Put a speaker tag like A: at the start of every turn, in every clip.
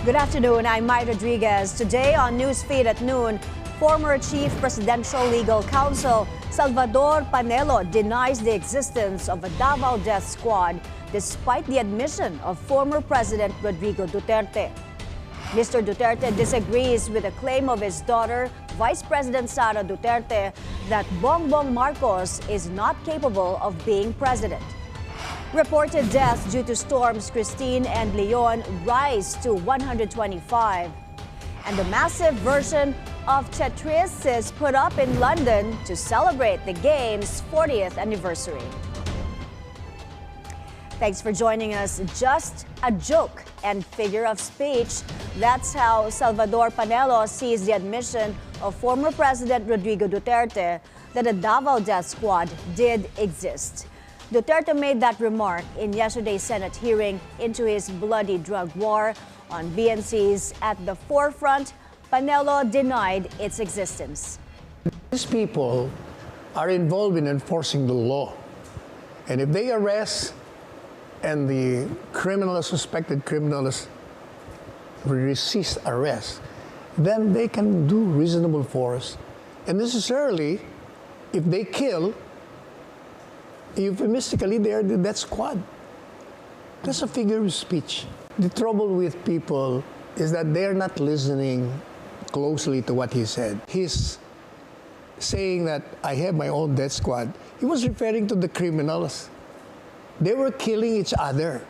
A: Good afternoon, I'm Mai Rodriguez. Today on Newsfeed at noon, former Chief Presidential Legal Counsel Salvador Panelo denies the existence of a Davao Death Squad despite the admission of former President Rodrigo Duterte. Mr. Duterte disagrees with the claim of his daughter, Vice President Sara Duterte, that Bongbong Marcos is not capable of being president. Reported deaths due to storms Christine and Leon rise to 125. And the massive version of Tetris is put up in London to celebrate the game's 40th anniversary. Thanks for joining us. Just a joke and figure of speech. That's how Salvador Panelo sees the admission of former President Rodrigo Duterte that a Davao Death Squad did exist. Duterte made that remark in yesterday's Senate hearing into his bloody drug war. On BNC's At the Forefront, Panelo denied its existence.
B: These people are involved in enforcing the law. And if they arrest and the suspected criminals resist arrest, then they can do reasonable force. And necessarily, if they kill, euphemistically, they are the death squad. That's a figure of speech. The trouble with people is that they're not listening closely to what he said. He's saying that I have my own death squad. He was referring to the criminals. They were killing each other.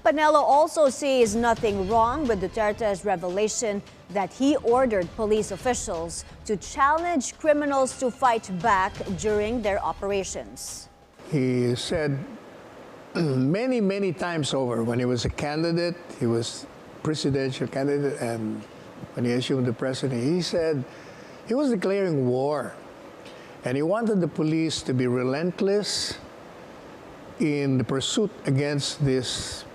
A: Panelo also sees nothing wrong with Duterte's revelation that he ordered police officials to challenge criminals to fight back during their operations.
B: He said many, many times over when he was a candidate, he was presidential candidate, and when he assumed the presidency, he said he was declaring war. And he wanted the police to be relentless in the pursuit against these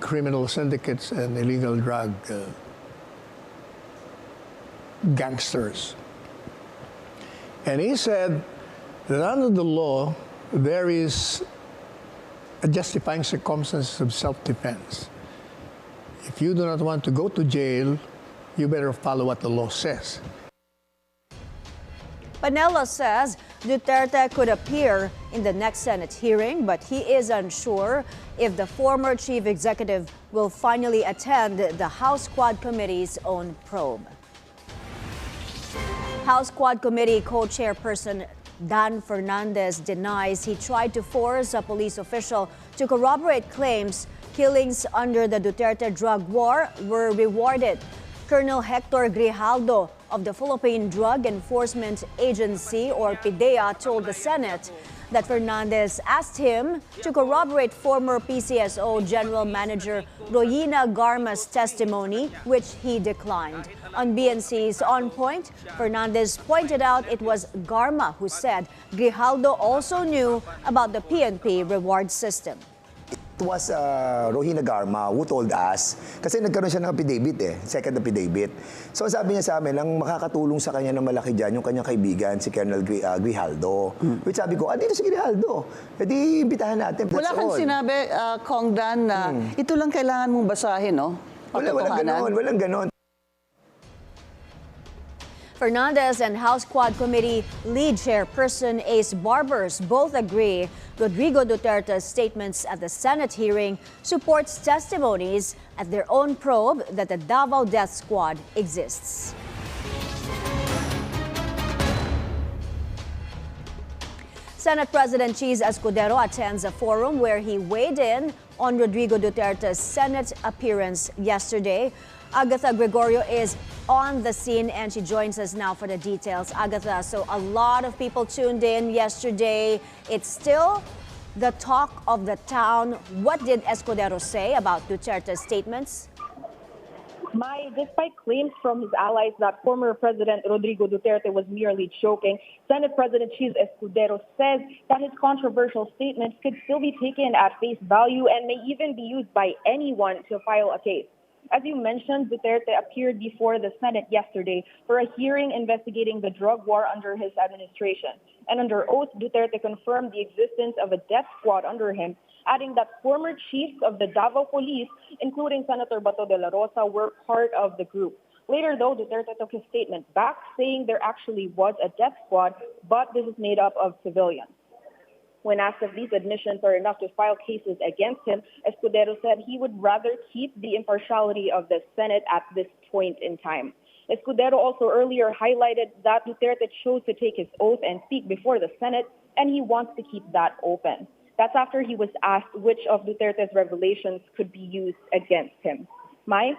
B: criminal syndicates and illegal drug gangsters. And he said that under the law, there is a justifying circumstance of self-defense. If you do not want to go to jail, you better follow what the law says.
A: Panelo says Duterte could appear in the next Senate hearing, but he is unsure if the former chief executive will finally attend the House Quad Committee's own probe. House Quad Committee co-chairperson Dan Fernandez denies he tried to force a police official to corroborate claims killings under the Duterte drug war were rewarded. Colonel Hector Grijaldo of the Philippine Drug Enforcement Agency, or PDEA, told the Senate that Fernandez asked him to corroborate former PCSO General Manager Royina Garma's testimony, which he declined. On BNC's On Point, Fernandez pointed out it was Garma who said Grijaldo also knew about the PNP reward system.
C: It was Royina Garma who told us, kasi nagkaroon siya ng affidavit second affidavit. So sabi niya sa amin, ang makakatulong sa kanya ng malaki dyan, yung kanyang kaibigan, si Colonel Grijaldo. Which sabi ko, dito si Grijaldo. E di, imbitahan natin.
D: Wala kang sinabi, Kong Dan, na ito lang kailangan mong basahin, no?
C: Walang ganon.
A: Fernandez and House Quad Committee lead chairperson Ace Barbers both agree Rodrigo Duterte's statements at the Senate hearing supports testimonies at their own probe that the Davao Death Squad exists. Senate President Cheese Escudero attends a forum where he weighed in on Rodrigo Duterte's Senate appearance yesterday. Agatha Gregorio is on the scene and she joins us now for the details. Agatha, so a lot of people tuned in yesterday. It's still the talk of the town. What did Escudero say about Duterte's statements?
E: Despite claims from his allies that former President Rodrigo Duterte was merely joking, Senate President Cheese Escudero says that his controversial statements could still be taken at face value and may even be used by anyone to file a case. As you mentioned, Duterte appeared before the Senate yesterday for a hearing investigating the drug war under his administration. And under oath, Duterte confirmed the existence of a death squad under him. adding that former chiefs of the Davao Police, including Senator Bato de la Rosa, were part of the group. Later, though, Duterte took his statement back, saying there actually was a death squad, but this is made up of civilians. When asked if these admissions are enough to file cases against him, Escudero said he would rather keep the impartiality of the Senate at this point in time. Escudero also earlier highlighted that Duterte chose to take his oath and speak before the Senate, and he wants to keep that open. That's after he was asked which of Duterte's revelations could be used against him. Mai?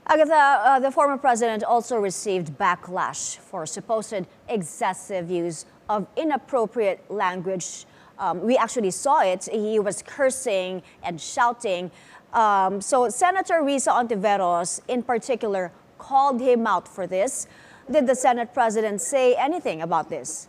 A: Agatha, the former president also received backlash for supposed excessive use of inappropriate language. We actually saw it. He was cursing and shouting. So Senator Risa Ontiveros, in particular, called him out for this. Did the Senate president say anything about this?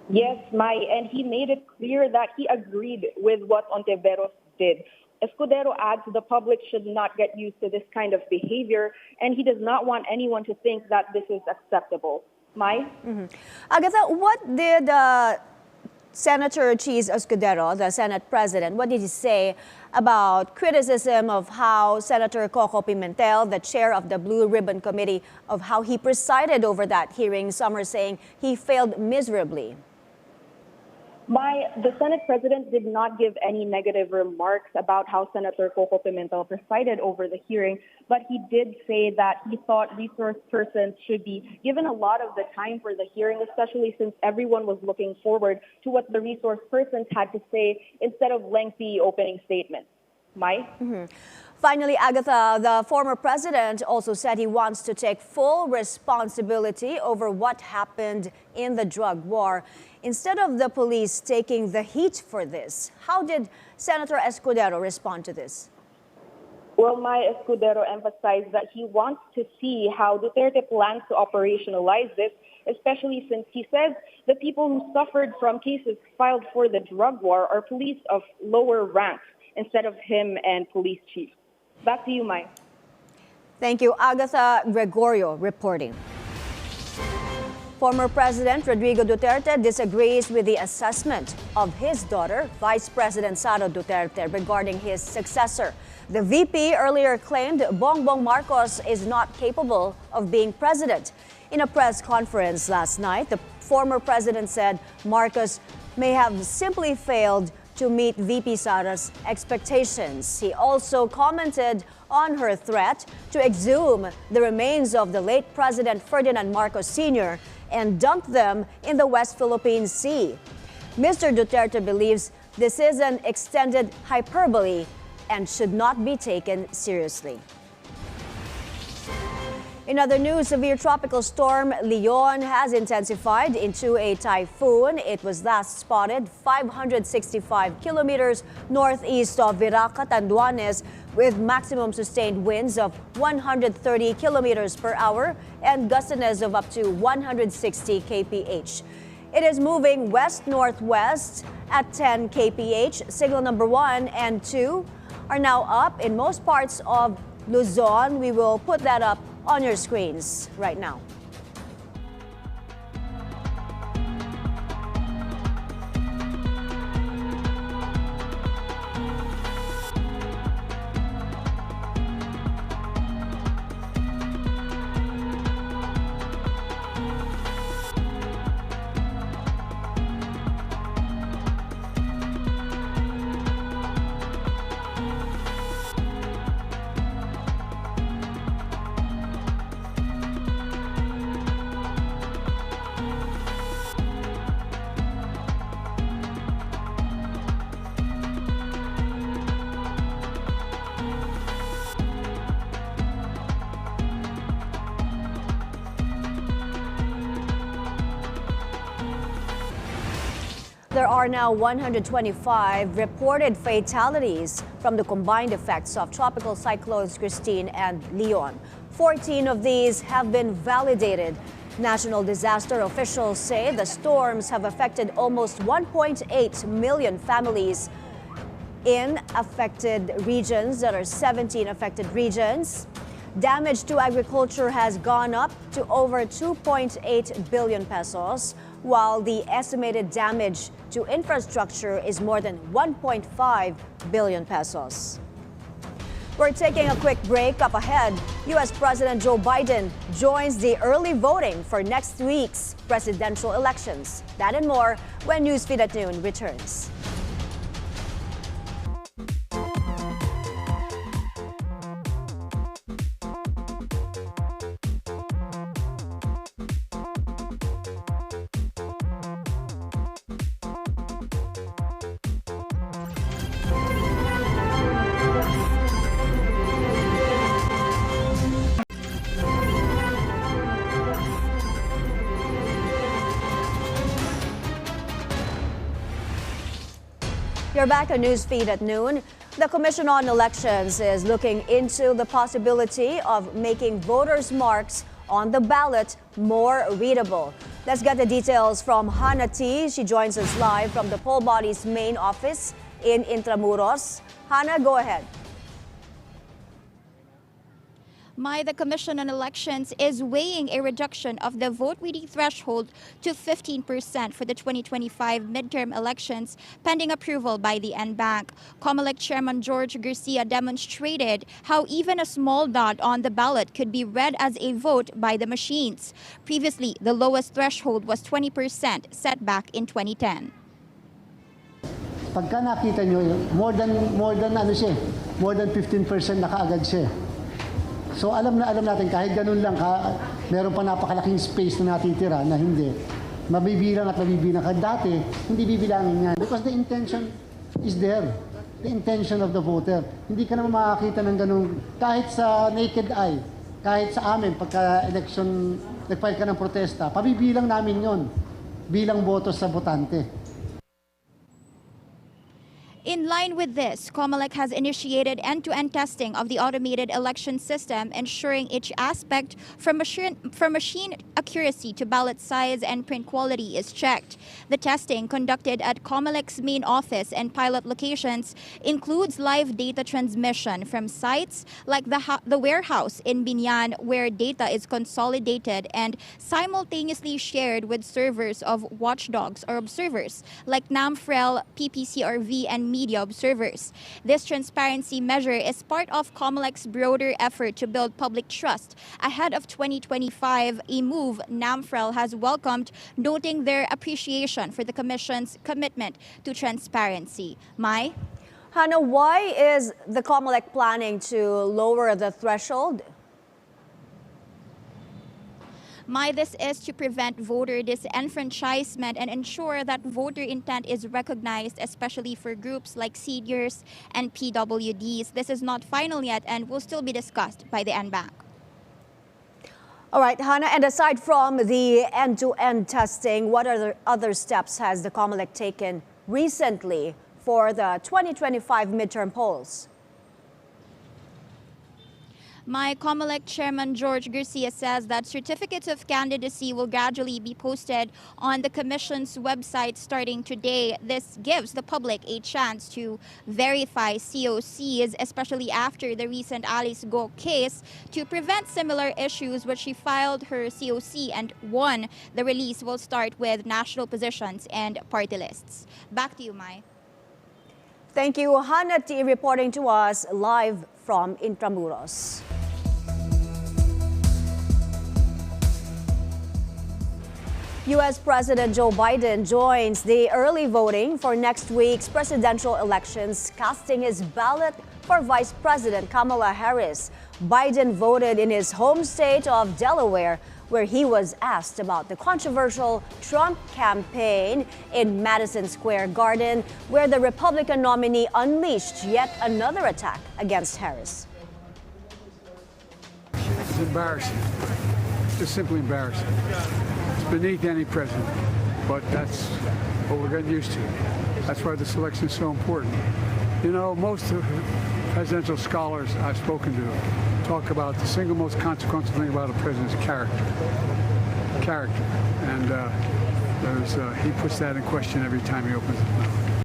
E: Yes, Mai, and he made it clear that he agreed with what Ontiveros did. Escudero adds the public should not get used to this kind of behavior, and he does not want anyone to think that this is acceptable. Mai?
A: Agatha, what did Senator Cheese Escudero, the Senate president, what did he say about criticism of how Senator Coco Pimentel, the chair of the Blue Ribbon Committee, of how he presided over that hearing? Some are saying he failed miserably.
E: The Senate president did not give any negative remarks about how Senator Coco Pimentel presided over the hearing, but he did say that he thought resource persons should be given a lot of the time for the hearing, especially since everyone was looking forward to what the resource persons had to say instead of lengthy opening statements. Mai?
A: Finally, Agatha, the former president also said he wants to take full responsibility over what happened in the drug war. Instead of the police taking the heat for this, how did Senator Escudero respond to this?
E: Well, Mai Escudero emphasized that he wants to see how Duterte plans to operationalize this, especially since he says the people who suffered from cases filed for the drug war are police of lower ranks instead of him and police chiefs. Back to you, Mai.
A: Thank you, Agatha Gregorio reporting. Former President Rodrigo Duterte disagrees with the assessment of his daughter, Vice President Sara Duterte, regarding his successor. The VP earlier claimed Bongbong Marcos is not capable of being president. In a press conference last night, the former president said Marcos may have simply failed to meet VP Sara's expectations. He also commented on her threat to exhume the remains of the late President Ferdinand Marcos Sr. and dump them in the West Philippine Sea. Mr. Duterte believes this is an extended hyperbole and should not be taken seriously. In other news, severe tropical storm Leon has intensified into a typhoon. It was last spotted 565 kilometers northeast of Viraca, Tanduanes, with maximum sustained winds of 130 kilometers per hour and gustiness of up to 160 kph. It is moving west-northwest at 10 kph. Signal number 1 and 2 are now up in most parts of Luzon. We will put that up on your screens right now. There are now 125 reported fatalities from the combined effects of tropical cyclones Christine and Leon. 14 of these have been validated. National disaster officials say the storms have affected almost 1.8 million families in affected regions. There are 17 affected regions. Damage to agriculture has gone up to over 2.8 billion pesos. while the estimated damage to infrastructure is more than 1.5 billion pesos. We're taking a quick break. Up ahead, U.S. President Joe Biden joins the early voting for next week's presidential elections. That and more when Newsfeed at Noon returns. You're back on Newsfeed at Noon. The Commission on Elections is looking into the possibility of making voters' marks on the ballot more readable. Let's get the details from Hannah T. She joins us live from the poll body's main office in Intramuros. Hannah, go ahead.
F: Mai, the Commission on Elections is weighing a reduction of the vote reading threshold to 15% for the 2025 midterm elections, pending approval by the NBank. Comelec Chairman George Garcia demonstrated how even a small dot on the ballot could be read as a vote by the machines. Previously, the lowest threshold was 20%, set back in 2010.
G: Pagka nakita nyo, more than 15% na kaagad siya. So alam natin kahit ganun lang, meron pa napakalaking space na natitira na hindi. Mabibilang at mabibilang. Dati, hindi bibilangin yan. Because the intention is there. The intention of the voter. Hindi ka naman makakita ng ganun. Kahit sa naked eye, kahit sa amin, pagka-election, nag-file ka ng protesta, pabibilang namin yon bilang botos sa botante.
F: In line with this, Comelec has initiated end-to-end testing of the automated election system, ensuring each aspect from machine accuracy to ballot size and print quality is checked. The testing, conducted at Comelec's main office and pilot locations, includes live data transmission from sites like the warehouse in Binyan, where data is consolidated and simultaneously shared with servers of watchdogs or observers like NAMFREL, PPCRV, and media observers. This transparency measure is part of Comelec's broader effort to build public trust ahead of 2025, a move NAMFREL has welcomed, noting their appreciation for the Commission's commitment to transparency. Mai?
A: Hannah, why is the Comelec planning to lower the threshold?
F: Mai, this is to prevent voter disenfranchisement and ensure that voter intent is recognized, especially for groups like seniors and PWDs. This is not final yet and will still be discussed by the NBank.
A: All right, Hannah, and aside from the end-to-end testing, what other steps has the Comelec taken recently for the 2025 midterm polls?
F: Mai, Comelec Chairman George Garcia says that certificates of candidacy will gradually be posted on the Commission's website starting today. This gives the public a chance to verify COCs, especially after the recent Alice Go case, to prevent similar issues, which she filed her COC and won. The release will start with national positions and party lists. Back to you, Mai.
A: Thank you, Hannah T, reporting to us live from Intramuros. U.S. President Joe Biden joins the early voting for next week's presidential elections, casting his ballot for Vice President Kamala Harris. Biden voted in his home state of Delaware, where he was asked about the controversial Trump campaign in Madison Square Garden, where the Republican nominee unleashed yet another attack against Harris.
H: It's embarrassing. It's just simply embarrassing. It's beneath any president, but that's what we're getting used to. That's why this election is so important. You know, most of the presidential scholars I've spoken to talk about the single most consequential thing about a president is character. Character. And he puts that in question every time he opens his mouth.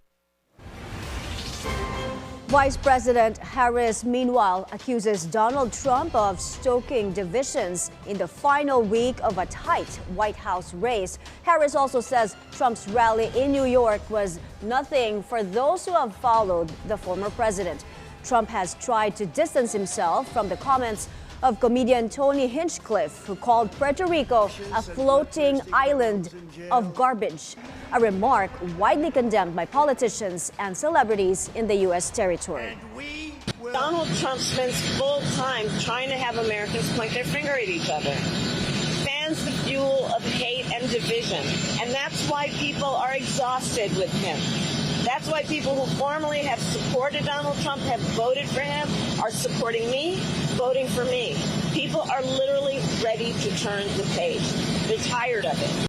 A: Vice President Harris, meanwhile, accuses Donald Trump of stoking divisions in the final week of a tight White House race. Harris also says Trump's rally in New York was nothing for those who have followed the former president. Trump has tried to distance himself from the comments of comedian Tony Hinchcliffe, who called Puerto Rico a floating island of garbage, a remark widely condemned by politicians and celebrities in the U.S. territory.
I: Donald Trump spends full time trying to have Americans point their finger at each other. Fans the fuel of hate and division, and that's why people are exhausted with him. That's why people who formerly have supported Donald Trump, have voted for him, are supporting me, voting for me. People are literally ready to turn the page. They're tired of it.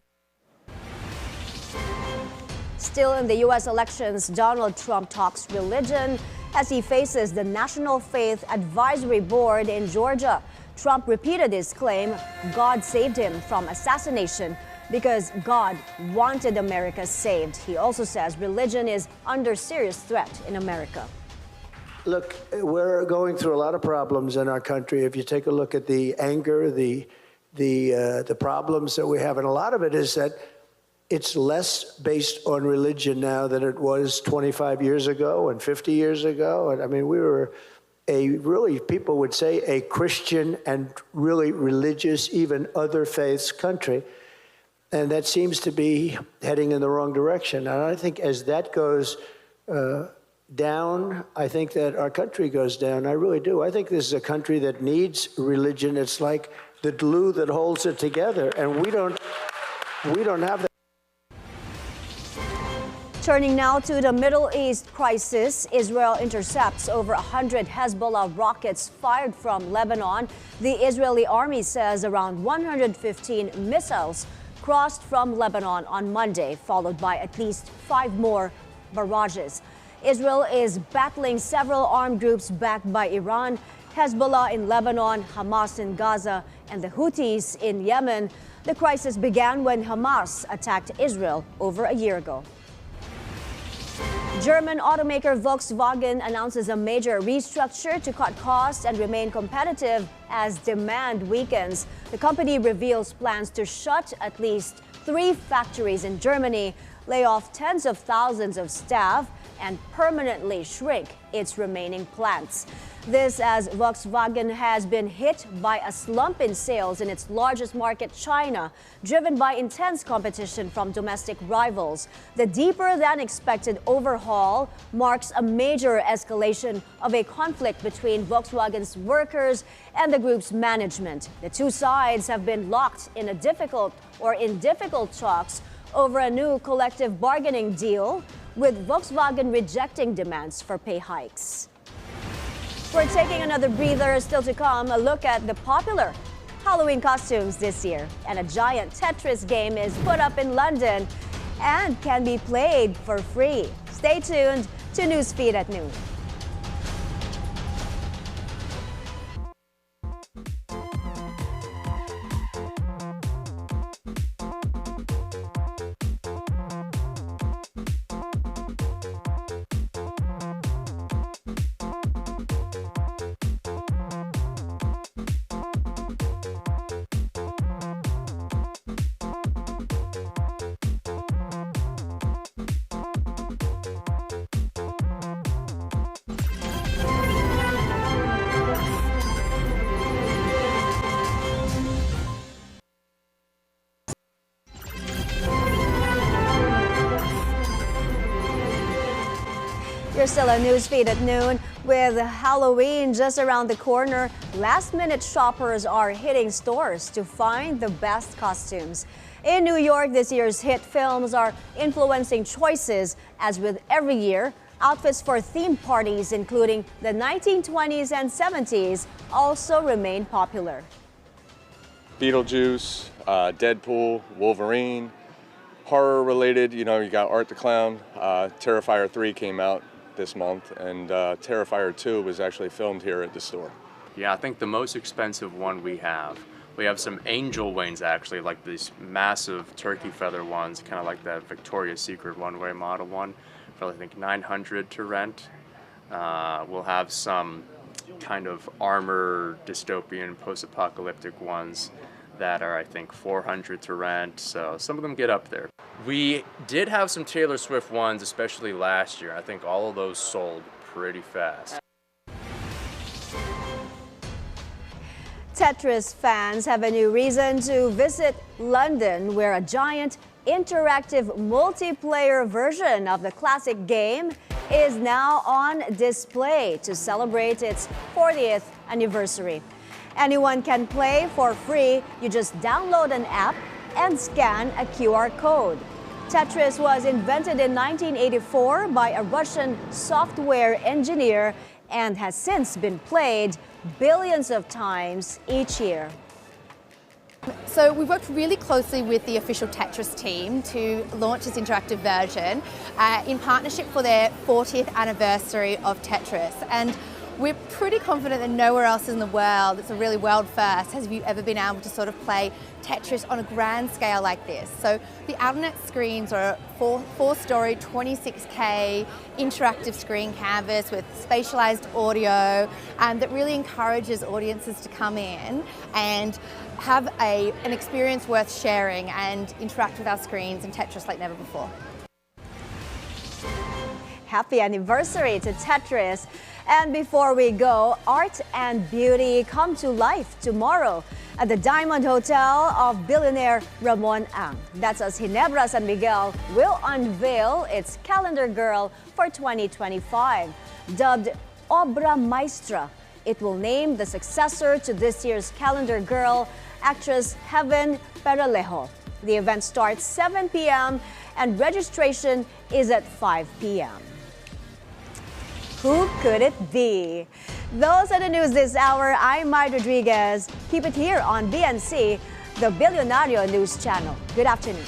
A: Still in the U.S. elections, Donald Trump talks religion as he faces the National Faith Advisory Board in Georgia. Trump repeated his claim God saved him from assassination because God wanted America saved. He also says religion is under serious threat in America.
J: Look, we're going through a lot of problems in our country. If you take a look at the anger, the problems that we have, and a lot of it is that it's less based on religion now than it was 25 years ago and 50 years ago. And I mean, we were people would say, a Christian and really religious, even other faiths country. And that seems to be heading in the wrong direction. And I think as that goes down, I think that our country goes down. I really do. I think this is a country that needs religion. It's like the glue that holds it together. And we don't have that.
A: Turning now to the Middle East crisis, Israel intercepts over 100 Hezbollah rockets fired from Lebanon. The Israeli army says around 115 missiles crossed from Lebanon on Monday, followed by at least 5 more barrages. Israel is battling several armed groups backed by Iran, Hezbollah in Lebanon, Hamas in Gaza, and the Houthis in Yemen. The crisis began when Hamas attacked Israel over a year ago. German automaker Volkswagen announces a major restructure to cut costs and remain competitive as demand weakens. The company reveals plans to shut at least 3 factories in Germany, lay off tens of thousands of staff, and permanently shrink its remaining plants. This as Volkswagen has been hit by a slump in sales in its largest market, China, driven by intense competition from domestic rivals. The deeper than expected overhaul marks a major escalation of a conflict between Volkswagen's workers and the group's management. The two sides have been locked in difficult talks over a new collective bargaining deal, with Volkswagen rejecting demands for pay hikes. We're taking another breather. Still to come, a look at the popular Halloween costumes this year. And a giant Tetris game is put up in London and can be played for free. Stay tuned to Newsfeed at noon. You're still on Newsfeed at noon. With Halloween just around the corner, last-minute shoppers are hitting stores to find the best costumes. In New York, this year's hit films are influencing choices, as with every year. Outfits for theme parties, including the 1920s and 70s, also remain popular.
K: Beetlejuice, Deadpool, Wolverine, horror-related, you got Art the Clown. Terrifier 3 came out this month, and Terrifier 2 was actually filmed here at the store.
L: Yeah, I think the most expensive one we have some angel wings, actually, like these massive turkey feather ones, kind of like that Victoria's Secret one-way model one, for I think $900 to rent. We'll have some kind of armor dystopian post-apocalyptic ones that are, I think, 400 to rent, so some of them get up there. We did have some Taylor Swift ones, especially last year. I think all of those sold pretty fast.
A: Tetris fans have a new reason to visit London, where a giant interactive multiplayer version of the classic game is now on display to celebrate its 40th anniversary. Anyone can play for free. You just download an app and scan a QR code. Tetris was invented in 1984 by a Russian software engineer and has since been played billions of times each year.
M: So we've worked really closely with the official Tetris team to launch this interactive version in partnership for their 40th anniversary of Tetris. And we're pretty confident that nowhere else in the world, it's a really world first, has you ever been able to sort of play Tetris on a grand scale like this. So the Outnet screens are four-story, 26K interactive screen canvas with spatialized audio that really encourages audiences to come in and have an experience worth sharing and interact with our screens and Tetris like never before.
A: Happy anniversary to Tetris. And before we go, art and beauty come to life tomorrow at the Diamond Hotel of billionaire Ramon Ang. That's as Ginebra San Miguel will unveil its calendar girl for 2025. Dubbed Obra Maestra, it will name the successor to this year's calendar girl, actress Heaven Peralejo. The event starts 7 p.m. and registration is at 5 p.m. Who could it be? Those are the news this hour. I'm Mai Rodriguez. Keep it here on BNC, the Bilyonaryo News Channel. Good afternoon.